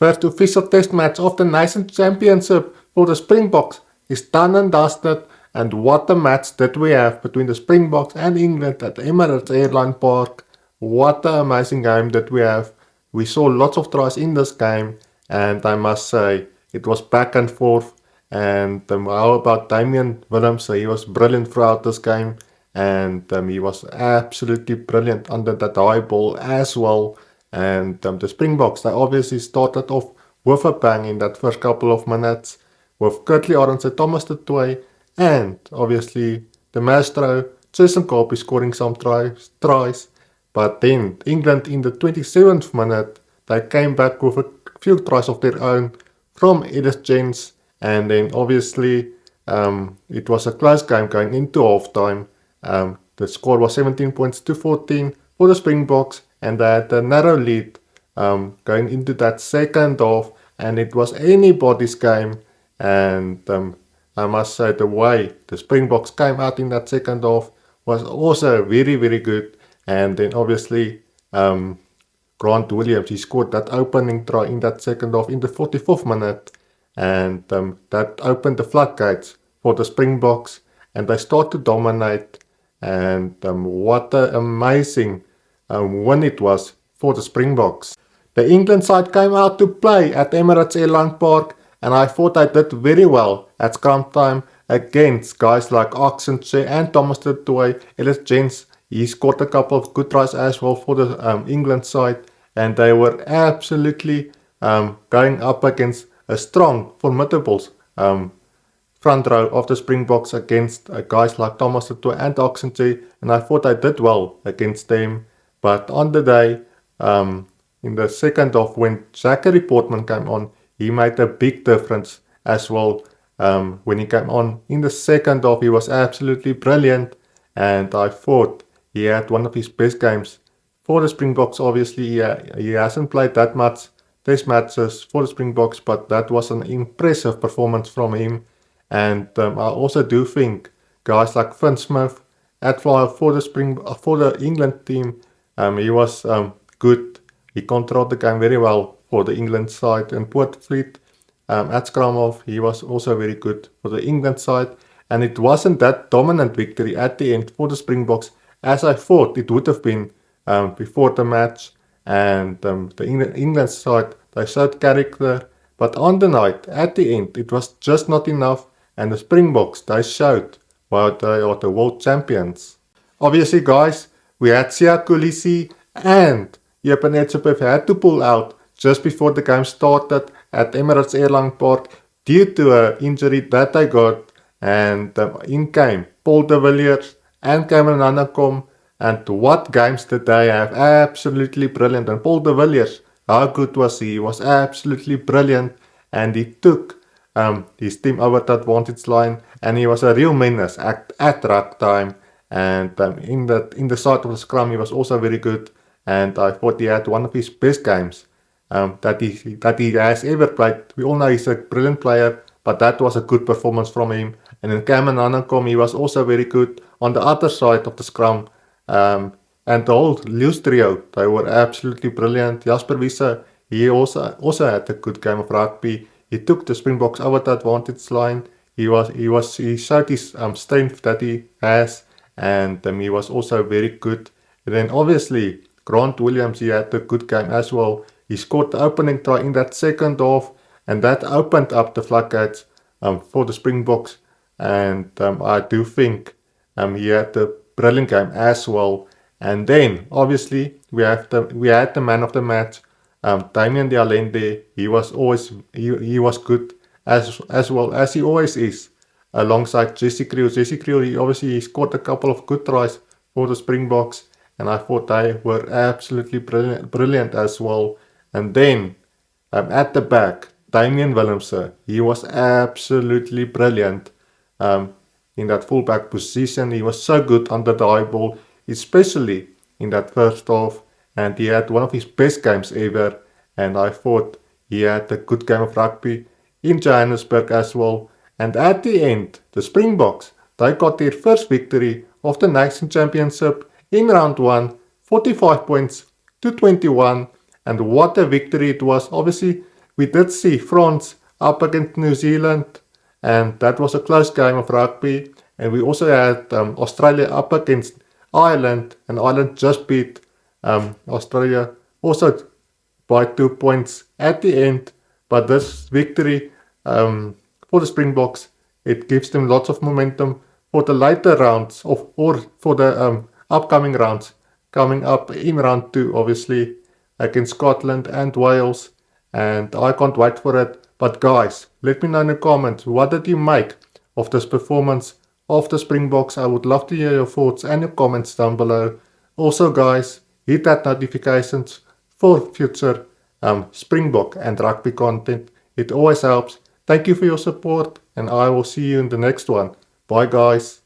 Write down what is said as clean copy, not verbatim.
first official test match of the Nations Championship for the Springboks is done and dusted, and what a match that we have between the Springboks and England at Emirates Airline Park. What an amazing game that we have. We saw lots of tries in this game, and I must say it was back and forth. And how about Damian Williams? He was brilliant throughout this game, and he was absolutely brilliant under that high ball as well. And the Springboks, they obviously started off with a bang in that first couple of minutes with Kurtley Arendse, Thomas de Toey, and obviously the maestro, Jason Carpy scoring some tries. But then England in the 27th minute, they came back with a few tries of their own from Edith Jens. And then obviously it was a close game going into halftime. The score was 17 points to 14 for the Springboks, and they had a narrow lead going into that second half, and it was anybody's game. And I must say the way the Springboks came out in that second half was also very, very good. And then obviously Grant Williams, he scored that opening try in that second half in the 44th minute, and that opened the floodgates for the Springboks, and they start to dominate. And what an amazing win it was for the Springboks. The England side came out to play at Emirates Airline Park, and I thought I did very well at scrum time against guys like Oxenche and Thomas de Toey. Ellis Jens, he scored a couple of good tries as well for the England side, and they were absolutely going up against a strong, formidable front row of the Springboks against guys like Thomas de Toey and Oxenche, and I thought I did well against them. But on the day, in the second half, when Zachary Portman came on, he made a big difference as well. When he came on in the second half, he was absolutely brilliant, and I thought he had one of his best games for the Springboks. Obviously, he hasn't played that much test matches for the Springboks, but that was an impressive performance from him. And I also do think guys like Finn Smith at flyer for the England team, he was good. He controlled the game very well for the England side. And Poortvliet at scrum half, he was also very good for the England side. And it wasn't that dominant victory at the end for the Springboks as I thought it would have been before the match. And the England side, they showed character. But on the night, at the end, it was just not enough. And the Springboks, they showed why they are the world champions. Obviously, guys, we had Siya Kolisi and Jeppe Etzebeth had to pull out just before the game started at Emirates Airline Park due to an injury that they got. And in came Paul de Villiers and Cameron Anakom. And what games did they have? Absolutely brilliant. And Paul de Villiers, how good was he? He was absolutely brilliant. And he took his team over the advantage line, and he was a real menace at ruck time. And in the side of the scrum, he was also very good. And I thought he had one of his best games that he has ever played. We all know he's a brilliant player, but that was a good performance from him. And in Cameron Anakom, he was also very good on the other side of the scrum. And the whole loose trio, they were absolutely brilliant. Jasper Wiese, he also had a good game of rugby. He took the Springboks over the advantage line. He showed his strength that he has, and he was also very good. And then obviously Grant Williams, he had a good game as well. He scored the opening try in that second half, and that opened up the floodgates for the Springboks. And I do think he had a brilliant game as well. And then obviously we had the man of the match, Damien de Allende. He was good as well as he always is, alongside Jesse Kriel. Jesse Kriel, he scored a couple of good tries for the Springboks, and I thought they were absolutely brilliant as well. And then at the back, Damian Williams, he was absolutely brilliant in that fullback position. He was so good under the high ball, especially in that first half, and he had one of his best games ever. And I thought he had a good game of rugby in Johannesburg as well. And at the end, the Springboks, they got their first victory of the Nations Championship in round 1, 45 points to 21. And what a victory it was. Obviously, We did see France up against New Zealand, and that was a close game of rugby. And we also had Australia up against Ireland, and Ireland just beat Australia also by 2 points at the end. But this victory for the Springboks, it gives them lots of momentum for the later rounds or for the upcoming rounds coming up in round two, obviously against Scotland and Wales. And I can't wait for it. But guys, let me know in the comments, what did you make of this performance of the Springboks? I would love to hear your thoughts and your comments down below. Also guys, hit that notifications for future Springbok and rugby content. It always helps. Thank you for your support, and I will see you in the next one. Bye guys.